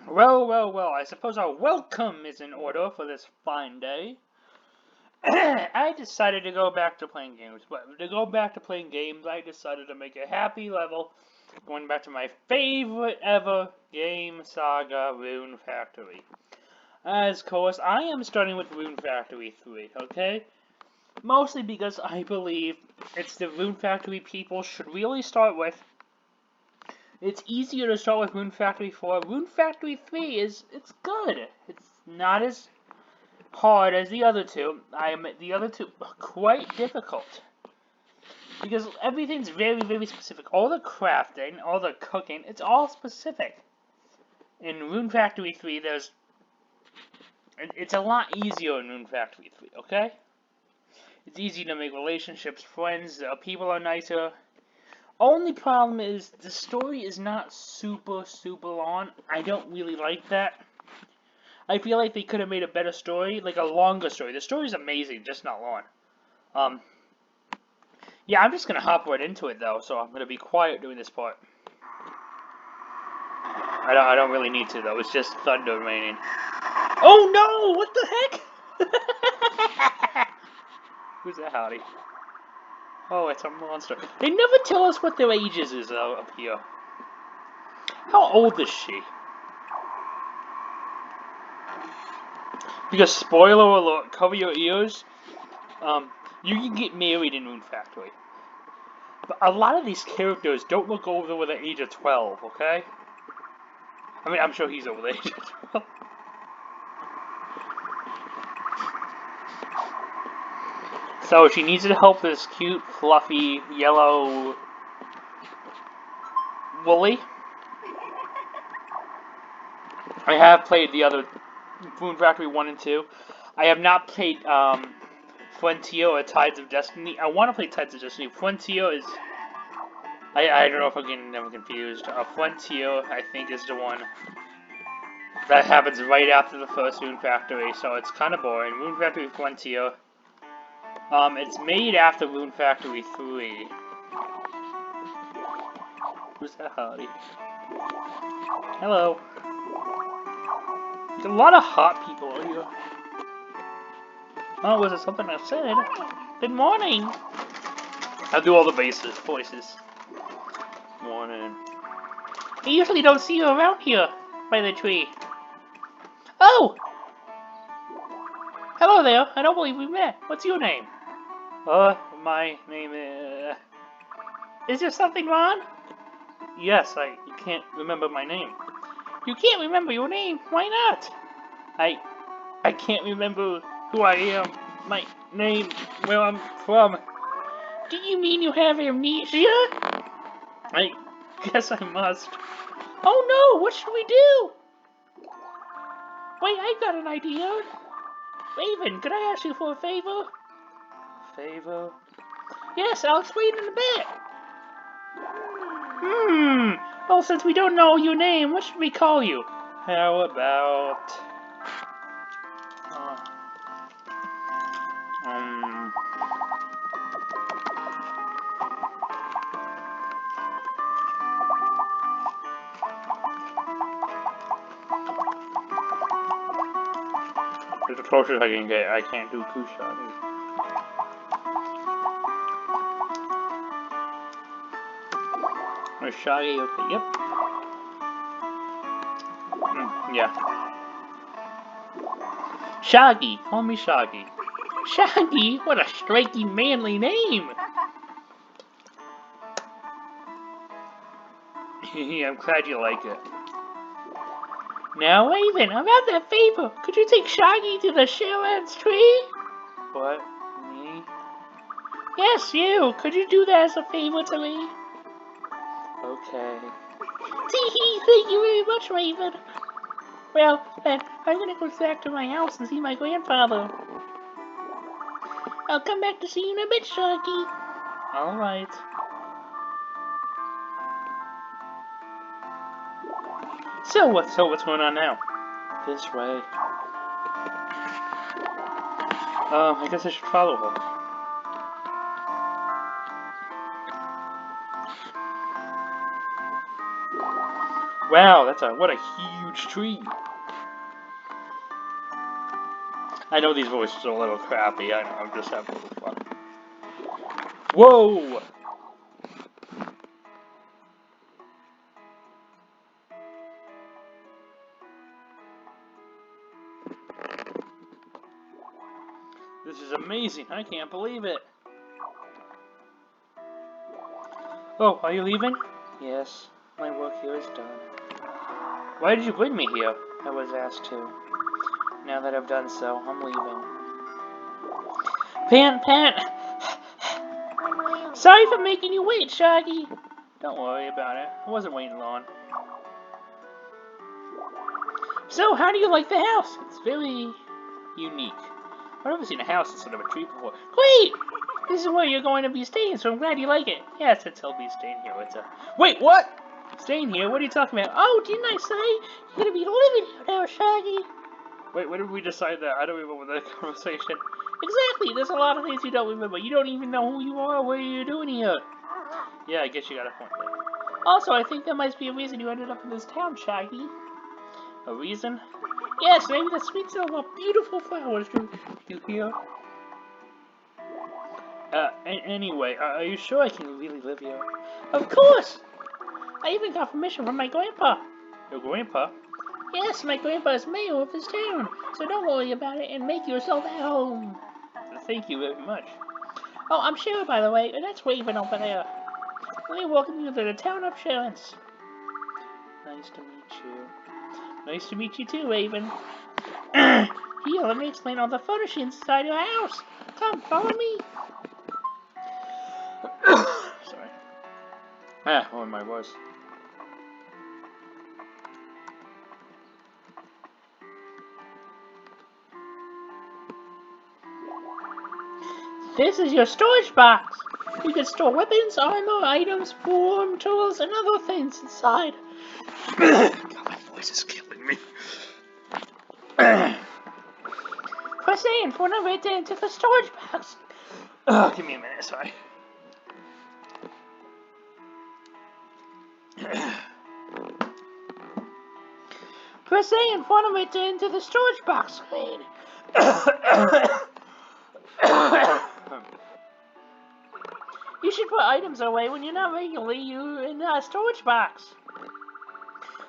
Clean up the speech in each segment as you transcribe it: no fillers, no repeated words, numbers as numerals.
Well, I suppose our welcome is in order for this fine day. I decided to go back to playing games, but to go back to playing games, I decided to make a happy level, going back to my favorite ever game saga, Rune Factory. As course, I am starting with Rune Factory 3, okay? Mostly because I believe it's the Rune Factory people should really start with. It's easier to start with Rune Factory 4. Rune Factory 3 it's good. It's not as hard as the other two. The other two are quite difficult. Because everything's very, very specific. All the crafting, all the cooking, it's all specific. In Rune Factory 3, it's a lot easier in Rune Factory 3, okay? It's easy to make relationships, friends, people are nicer. Only problem is the story is not super long. I don't really like that. I feel like they could have made a better story, like a longer story. The story's amazing, just not long. Yeah, I'm just gonna hop right into it though, so I'm gonna be quiet during this part. I don't really need to though. It's just thunder raining. Oh no! What the heck? Who's that, howdy? Oh, it's a monster. They never tell us what their ages is though up here. How old is she? Because spoiler alert, cover your ears. You can get married in Rune Factory. But a lot of these characters don't look over the age of 12, okay? I mean, I'm sure he's over the age of 12. So she needs to help this cute, fluffy, yellow Wooly. I have played the other Rune Factory 1 and 2. I have not played Frontier or Tides of Destiny. I want to play Tides of Destiny. Frontier is... I don't know if I'm getting them confused. Frontier, I think, is the one that happens right after the first Rune Factory, so it's kind of boring. Rune Factory Frontier. It's made after Rune Factory 3. Who's that, howdy? Hello. There's a lot of hot people out here. Oh, was it something I said? Good morning! I'll do all the voices. Morning. I usually don't see you around here, by the tree. Oh! Hello there, I don't believe we met. What's your name? My name is... Is there something wrong? Yes, I can't remember my name. You can't remember your name? Why not? I can't remember who I am, my name, where I'm from. Do you mean you have amnesia? I guess I must. Oh no, what should we do? Wait, I got an idea. Raven, could I ask you for a favor? Favor? Yes, I'll explain in a bit. Well, since we don't know your name, what should we call you? How about... As close as I can get, I can't do Kushani. Or Shaggy, okay, yep. Yeah. Shaggy, call me Shaggy. Shaggy? What a striking manly name! I'm glad you like it. Now, Raven, I'm out that favor. Could you take Shaggy to the Sharon's tree? What? Me? Yes, you. Could you do that as a favor to me? Okay. Tee-hee, thank you very much, Raven. Well, then, I'm gonna go back to my house and see my grandfather. I'll come back to see you in a bit, Shaggy. Alright. So what's going on now? This way. I guess I should follow her. Wow, what a huge tree. I know these voices are a little crappy. I know, I'm just having a little fun. Whoa! This is amazing. I can't believe it. Oh, are you leaving? Yes, my work here is done. Why did you bring me here? I was asked to. Now that I've done so, I'm leaving. Pan! Sorry for making you wait, Shaggy. Don't worry about it. I wasn't waiting long. So, how do you like the house? It's very unique. I've never seen a house instead of a tree before. Great! This is where you're going to be staying, so I'm glad you like it. Yes, I'll be staying here. Wait, what? Staying here? What are you talking about? Oh, didn't I say you're going to be living here now, Shaggy? Wait, when did we decide that? I don't remember that conversation. Exactly, there's a lot of things you don't remember. You don't even know who you are or what you're doing here. Yeah, I guess you got a point there. Also, I think there might be a reason you ended up in this town, Shaggy. A reason? Yes, maybe the sweet smell of beautiful flowers you hear. Anyway, are you sure I can really live here? Of course! I even got permission from my grandpa. Your grandpa? Yes, my grandpa is mayor of this town, so don't worry about it and make yourself at home. Thank you very much. Oh, I'm Cheryl, by the way, and that's Raven over there. Let me welcome you to the town of Sherance. Nice to meet you. Nice to meet you too, Raven. Here, let me explain all the furnishings inside your house. Come, follow me. Sorry. Oh, my voice. This is your storage box. You can store weapons, armor, items, form, tools, and other things inside. God, my voice is killing me. Press A and put it into the storage box. Oh, give me a minute, sorry. Press A and put it into the storage box screen. You should put items away when you're not regularly in a storage box.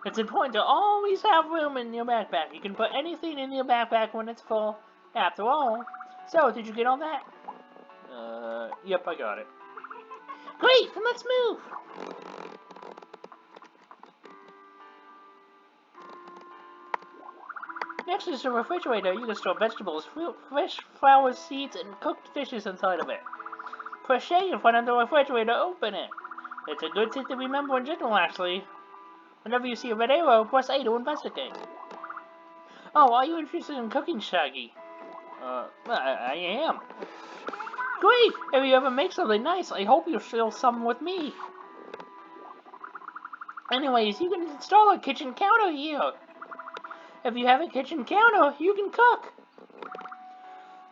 It's important to always have room in your backpack. You can put anything in your backpack when it's full, after all. So, did you get all that? Yep, I got it. Great, then let's move! Next is the refrigerator. You can store vegetables, fruit, fresh flowers, seeds, and cooked fishes inside of it. Press A in front of the refrigerator to open it. It's a good tip to remember in general, actually. Whenever you see a red arrow, press A to investigate. Oh, are you interested in cooking, Shaggy? I am. Great! If you ever make something nice, I hope you'll share some with me. Anyways, you can install a kitchen counter here. If you have a kitchen counter, you can cook.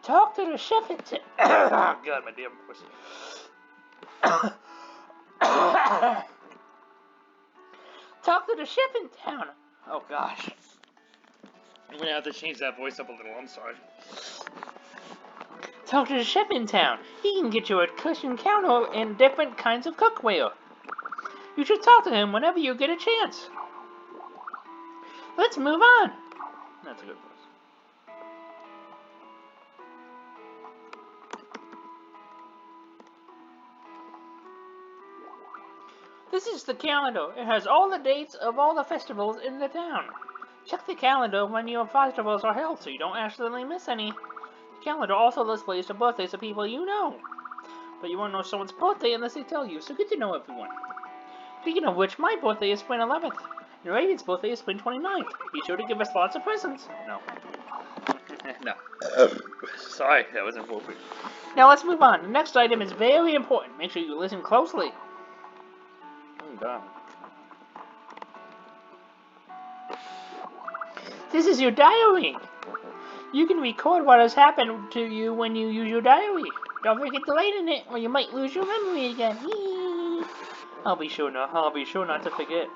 Talk to the chef and oh, God, my damn voice. Talk to the chef in town. Oh, gosh. I'm gonna have to change that voice up a little, I'm sorry. Talk to the chef in town. He can get you a kitchen counter and different kinds of cookware. You should talk to him whenever you get a chance. Let's move on. That's a good voice. This is the calendar. It has all the dates of all the festivals in the town. Check the calendar when your festivals are held so you don't accidentally miss any. The calendar also displays the birthdays of people you know. But you won't know someone's birthday unless they tell you, so get to know everyone. Speaking of which, my birthday is Spring 11th. And Raven's birthday is Spring 29th. Be sure to give us lots of presents. No. No. Sorry, that was inappropriate. Now let's move on. The next item is very important. Make sure you listen closely. Oh, God. This is your diary. You can record what has happened to you when you use your diary. Don't forget to write in it, or you might lose your memory again. I'll be sure not to forget.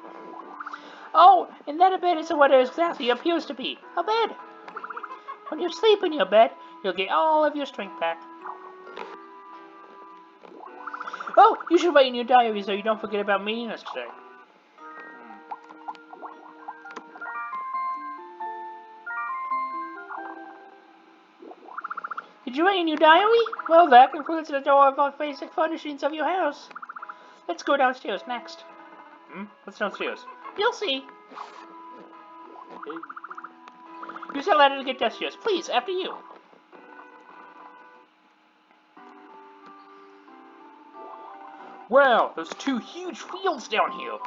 Oh, and that a bed isn't what it exactly appears to be. A bed. When you sleep in your bed, you'll get all of your strength back. Oh, you should write in your diary so you don't forget about meeting us today. Did you write in your diary? Well, that concludes the door of the basic furnishings of your house. Let's go downstairs next. What's downstairs? You'll see. Use that ladder to get downstairs. Please, after you. Wow, there's 2 huge fields down here.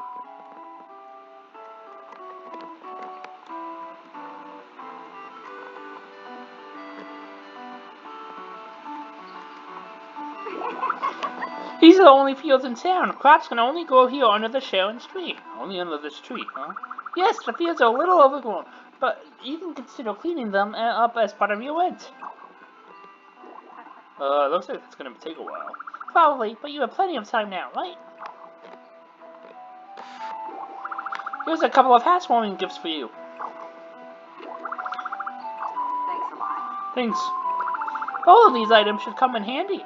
These are the only fields in town. Crops can only grow here under the Sharon's tree. Only under this tree, huh? Yes, the fields are a little overgrown, but you can consider cleaning them up as part of your rent. Looks like it's gonna take a while. Probably, but you have plenty of time now, right? Here's a couple of housewarming gifts for you. Thanks a lot. Thanks. All of these items should come in handy.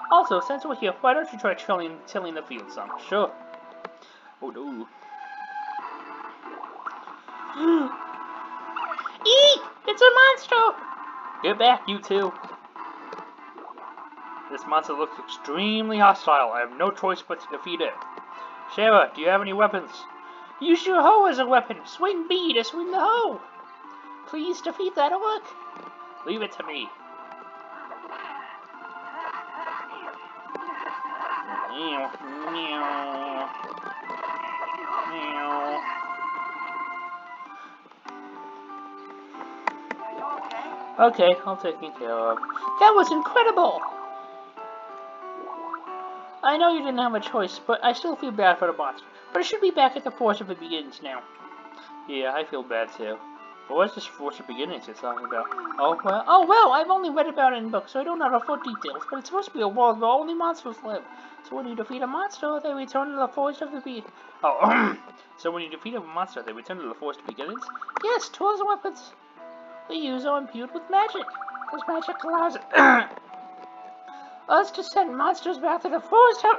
Also, since we're here, why don't you try tilling the fields some? Sure. Oh no. Eek! It's a monster! Get back, you two. This monster looks extremely hostile. I have no choice but to defeat it. Shara, do you have any weapons? Use your hoe as a weapon. Swing B to swing the hoe. Please defeat that orc. Leave it to me. Meow, meow, meow. Okay, I'll take care of. That was incredible! I know you didn't have a choice, but I still feel bad for the monster. But it should be back at the Force of the Beginnings now. Yeah, I feel bad too. But what's this Force of Beginnings you're talking about? Oh well, I've only read about it in books, so I don't know the full details, but it's supposed to be a world where only monsters live. So when you defeat a monster, they return to the Force of the Beginnings. Oh, so when you defeat a monster, they return to the Force of the Beginnings? Yes, tools and weapons they use are imbued with magic. This magic allows us to send monsters back to the Forest of...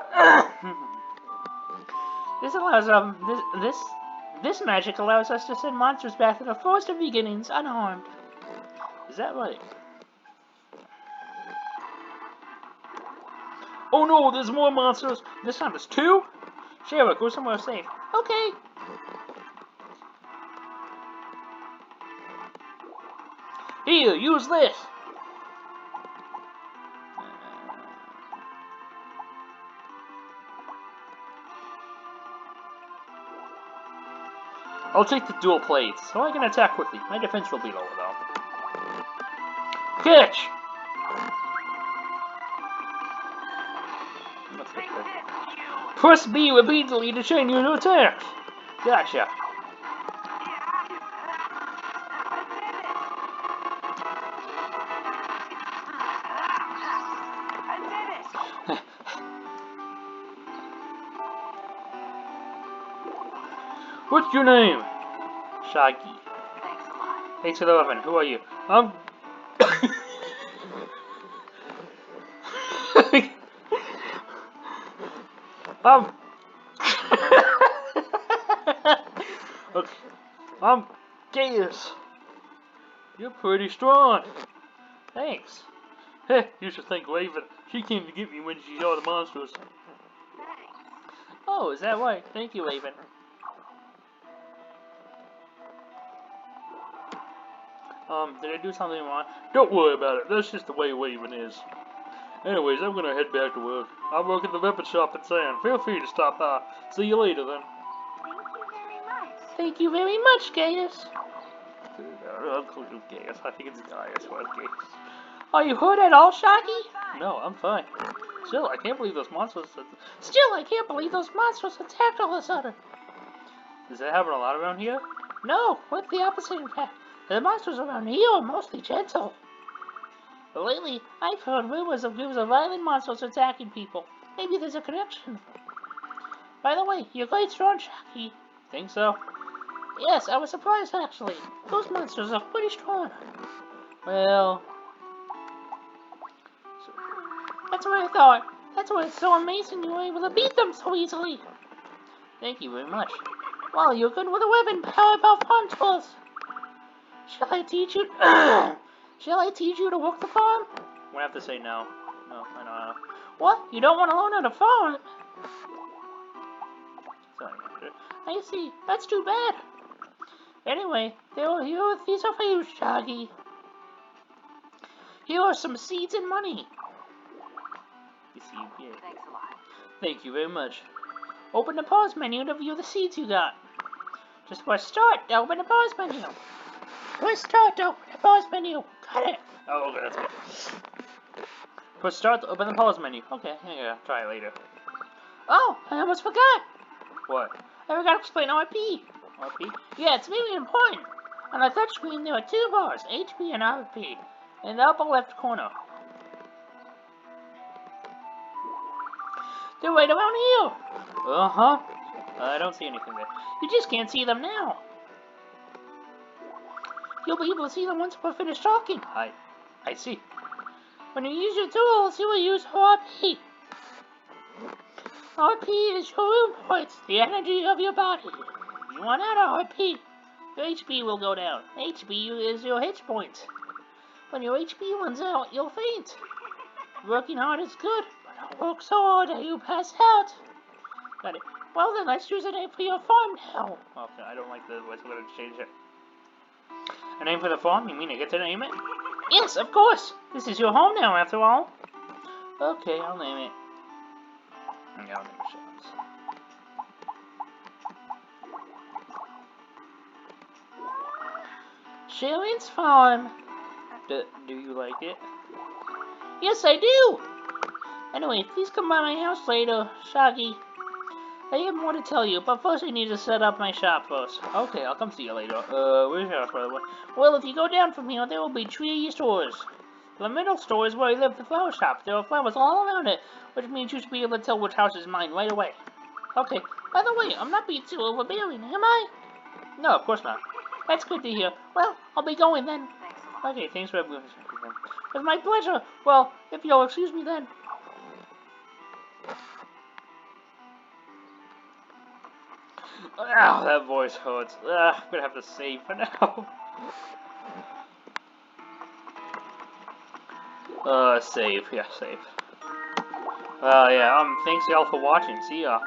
This magic allows us to send monsters back to the Forest of Beginnings unharmed. Is that right? Oh no, there's more monsters! This time there's 2? Shara, go somewhere safe. Okay. Here, use this! I'll take the dual plates, so I can attack quickly. My defense will be lower, though. Catch! Press B repeatedly to change your attacks. Gotcha. What's your name? Shaggy. Thanks a lot. Thanks for the weapon. Who are you? I'm... Okay. I'm Gaius. You're pretty strong. Thanks. Heh, you should thank Raven. She came to get me when she saw the monsters. Thanks. Oh, is that right? Thank you, Raven. Did I do something wrong? Don't worry about it. That's just the way Raven is. Anyways, I'm gonna head back to work. I work at the weapon shop in town. Feel free to stop by. See you later, then. Thank you very much, Gaius. I'll call you Gaius. I think it's Gaius, not Gaius. Are you hurt at all, Shaggy? No, I'm fine. Still, I can't believe those monsters... attacked all of a sudden. Does that happen a lot around here? No, quite the opposite, in fact. The monsters around here are mostly gentle. But lately, I've heard rumors of groups of violent monsters attacking people. Maybe there's a connection. By the way, you're quite strong, Shaggy. Think so? Yes, I was surprised actually. Those monsters are pretty strong. Well, that's what I thought. That's why it's so amazing you were able to beat them so easily. Thank you very much. Well, you're good with a weapon. How about farm tools? Shall I teach you? Shall I teach you to work the farm? We have to say no. No, I don't know. What? You don't want to learn how to farm? Sorry, I see. That's too bad. Anyway, these are for you, Shaggy. Here are some seeds and money. You see, yeah. Thanks a lot. Thank you very much. Open the pause menu to view the seeds you got. Just press start to open the pause menu. Press start to open the pause menu. Got it. Oh, okay, that's good. Press start to open the pause menu. Okay, yeah, try it later. Oh, I almost forgot. What? I forgot to explain RP. RP? Yeah, it's really important. On the touchscreen, there are two bars, HP and RP, in the upper left corner. They're right around here. Uh-huh. I don't see anything there. You just can't see them now. You'll be able to see them once we're finished talking. I see. When you use your tools, you will use RP. RP is your room points, the energy of your body. If you run out of RP, your HP will go down. HP is your hit points. When your HP runs out, you'll faint. Working hard is good, but don't work so hard that you pass out. Got it. Well then, let's choose a name for your farm now. Okay, I don't like the voice. I'm gonna change it. A name for the farm? You mean I get to name it? Yes, of course. This is your home now, after all. Okay, I'll name it. Yeah, I'll name it Shell's. Shell's farm. Do you like it? Yes, I do. Anyway, please come by my house later, Shaggy. I have more to tell you, but first I need to set up my shop first. Okay, I'll come see you later. Where's your house, by the way? Well, if you go down from here, there will be 3 stores. The middle store is where I live, the flower shop. There are flowers all around it, which means you should be able to tell which house is mine right away. Okay, by the way, I'm not being too overbearing, am I? No, of course not. That's good to hear. Well, I'll be going then. Thanks a lot. Okay, thanks for everything. It's my pleasure. Well, if you'll excuse me then. Ow, that voice hurts. I'm gonna have to save for now. Save. Yeah, save. Yeah, thanks y'all for watching. See ya.